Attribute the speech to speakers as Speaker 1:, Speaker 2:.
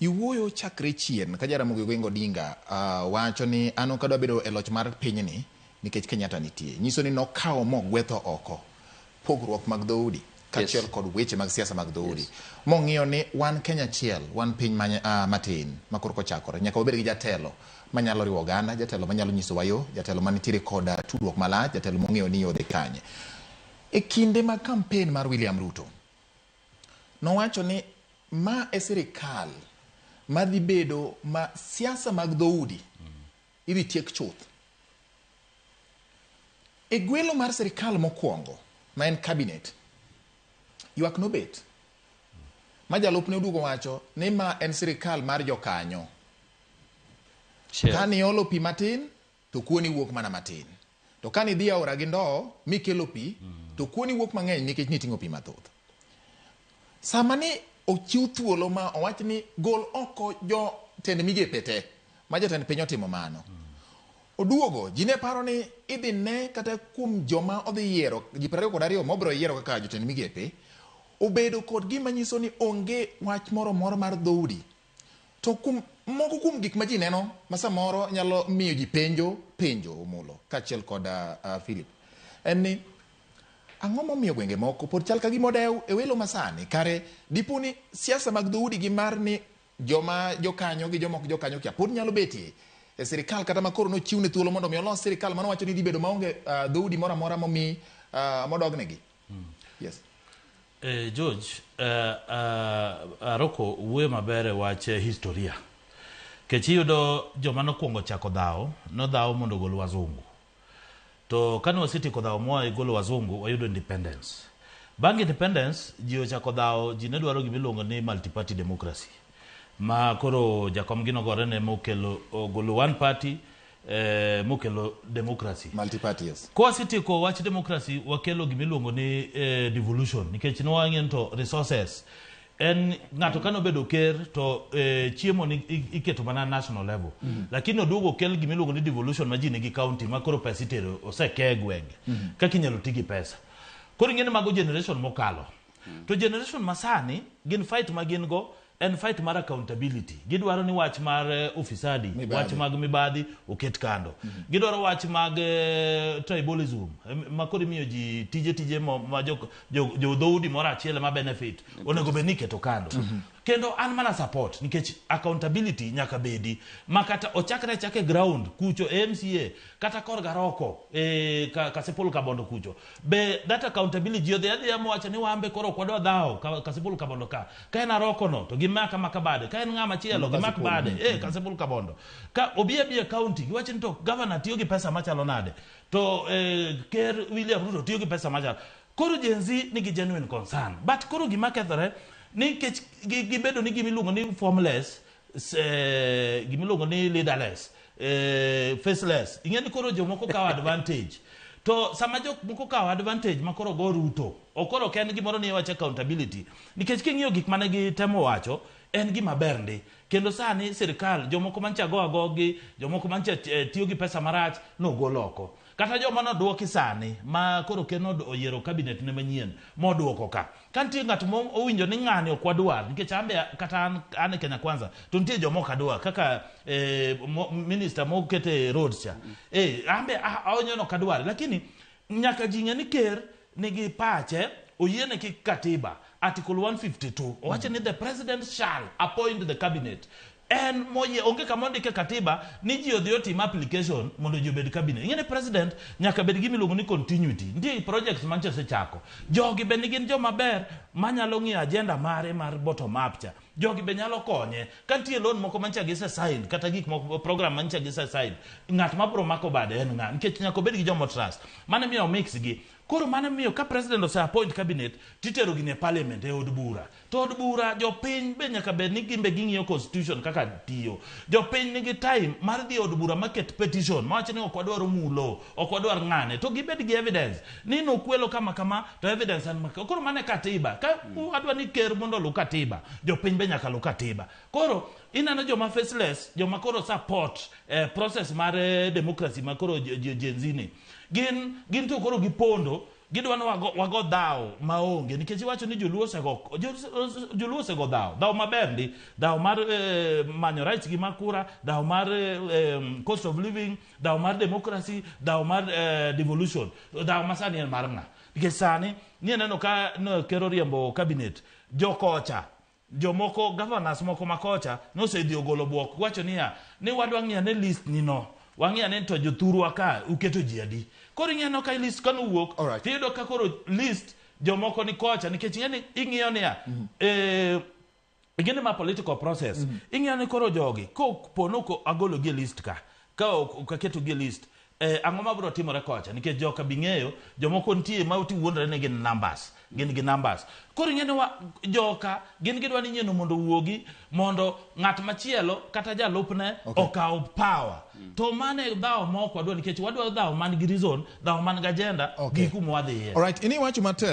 Speaker 1: Iwuoyo chakre chien ka Jaramogi Oginga Odinga wacho ni an ok adwa bedo e loch mar pinyni nikech Kenyatta nitie. Nyiso ni nokawo mogwetho oko pogruok mag dhoudi kaachiel kod weche mag siasa mag dhoudi. Mong'iyo ni wan Kenya achiel, wan piny matin ma korko chakore, nyaka wabed gi jatelo manyalo riwo oganda, jatelo manyalo nyiso wayo, jatelo manitiere koda tudruok malach, jatelo mong'eyo ni yodhe kanye. E kinde mag kampen mar William Ruto nowacho ni ma e sirikal madhi bedo ma siasa mag dhoudi idhi tiek chuth. E gwelo mar sirikal mokwongo ma en cabinet, ywak nobet ma jalupne oduogo wacho ni ma en sirikal mar jokanyo. Kani olo pi matin to kuoni wuok mana matin, to kani dhi aora gi ndoo mikelo pi to kuoni wuok mang'eny nikech niting'o pi mathoth. Sama ni ochiw thuolo ma owach ni gol oko jotend migepe te ma jotend piny otimo mano, oduogo ji ne paro ni idhi ne kata kuom joma odhi yiero ji 22 mobro yiero kaka jotend migepe obedo kod gima nyiso ni onge wach moro mar dhoudi. To moko kuom gik ma ji neno ma samoro nyalo miyo ji penjo Omullo kaachiel kod Philip en ni ang'o momiyo gwenge moko pod chal ka gimodew e welo masani kare dipo ni siasa mag dhoudi gi mar ni joma jokanyo gi joma ok jokanyo kia pod nyalo betie e sirikal kata makoro nochiwne thuolo mondo mi olos sirikal mano wacho ni dhi bedo maonge dhoudi moro amora momi modognegi. Yes.
Speaker 2: George, Aroko wuoyo maber e wach historia. Kech iyudo joma nokwongo chako dhawo, nodhawo mondo gol wazungu. To kane wasetieko dhawo moa e golo wazungu, wayudo independence. Bang' independence, ji ochako dhawo, ji ne dwaro gimiluongo ni multi-party democracy. Ma koro jakomgi nogore ne mokelo golo one party, mokelo democracy.
Speaker 1: Multi-party, yes.
Speaker 2: Kwa wasetieko wach democracy, wakelo gimiluongo ni devolution. Nikech nwang'en to resources. En ng'ato kano bedo ker to chiemo ni iketo mana national level. Lakini oduogo kel gimiluongo ni devolution ma ji nigi county ma koro pesa itero oseke gwenge. Kaka inyalo tigi pesa. Koro ing'eni mago generation mokalo. To generation masani gin fight ma gin go en fight mar accountability. Gidwaro ni wach mar ofisadi, wach mag mibadhi oket kando. Gidwaro wach mag tribalism, makoro miyo ji tije ma jo dhoudi moro achiel ma benefit onego bed ni keto kando. Kendo an mana support nikech accountability nyaka bedi makata ochakre ground kucho MCA kata kor garoko Kasipul Kabondo kucho be that accountability yodhe adhi amwacho ni wambe koro kwadwa dhawo Kasipul Kabondo ka en aroko no to gimaka makabade ka en ng'ama chielo gimak bade Kasipul Kabondo ka obiya county giwacho ni to governor tiyo gi pesa machalo nade to ker William Ruto tiyo gi pesa machalo. Koro jenzi nigi genuine concern but koro gimakethore ni gibedo ni gimiluongo ni formless, gimiluongo ni leaderless, faceless. Ing'eni koro jomoko kawo advantage. To sama jomoko kawo advantage makoro go Ruto, okoro ken gimoro ni wacho accountability. Nikech king'iyo gik mane gitemo wacho, en gima ber ndi. Kendo sani sirikal, jomoko mancha go agogi, jomoko mancha tiyo gi pesa marach, no go loko. Kata joma noduoki sani, ma koro keno oyiero cabinet ne manyien, moduoko ka. Kantie ng'at mo owinjo ni ng'ani ok wadwar, nikech ambe kata an Kenya Kwanza, to nitie joma ok adwar, kaka minister mokete roads cha. Ambe aonyono ok adwar, lakini nyaka ji ng'e ni ker nigi pache, oyiene ki katiba, Article 152, owacho ni the president shall appoint the cabinet. En moye onge kamondike katiba ni ji odhi otim application mondo ji obed cabinet. Ing'eni president nyaka bed gimiluongo ni continuity. Nitie projects manche sechako. Jogi be nigin joma ber manyalo ng'iyo agenda mare mar bottom up cha. Jogi be nyalo konye. Kantie loan moko manche gise sign kata gik moko program manche gise sign. Ng'at mabro mako bade en ng'a. Nikech nyaka bed gi jomo trust. Mane miyo mix gi. Koro mane miyo ka president ose appoint cabinet titero gi ne parliament e od bura. To od bura jopiny be nyaka bed ni gimbe ging'iyo constitution kaka tiyo. Jopiny nigi time mar dhi od bura market petition mawacho ni ok wadwaro mulo, ok wadwar ng'ane to gibed gi evidence ni nokwelo kama to evidence an maka. Koro mane katiba ka adwa ni ker mondo lu katiba, jopiny be nyaka lu katiba. Koro inano joma faceless, joma koro support process mar democracy makoro jenzini. Gin to koro gipondo gidwano wago dhaw maonge nikech iwacho ni joluo osego dhaw maber ndi dhaw mar manyo rights gi makura dhaw mar cost of living dhaw mar democracy dhaw mar devolution dhaw masani en mar ng'a nikech sani ni neno ka no kero riembo cabinet jokocha jomoko governors moko makocha nosedhi ogolo buok wacho niya ni wadwa ng'iya ne list ni no wang'iya ne to jothurwa ka uketo ji adi koro ing'eno ka list kano wuok tiyudo ka koro list jomoko ni kocha nikech ing'iyo niya ing'ene ma political process ing'iyo ni koro jogi kopono ko agolo gi list ka aketo gi list ang'o mabiro timore kocha nikech joka bing'eyo jomoko nitie ma uti wuondre ne gin numbers koro ing'eno joka gin gidwa ni nyieno mondo wuogi mondo ng'at machielo kata jalupne okaw power to mane dhaw moko wadwa nikech wadwa dhaw man gi reason dhaw man gi agenda gi kuma wadhiye.
Speaker 1: All right, ini wacho matek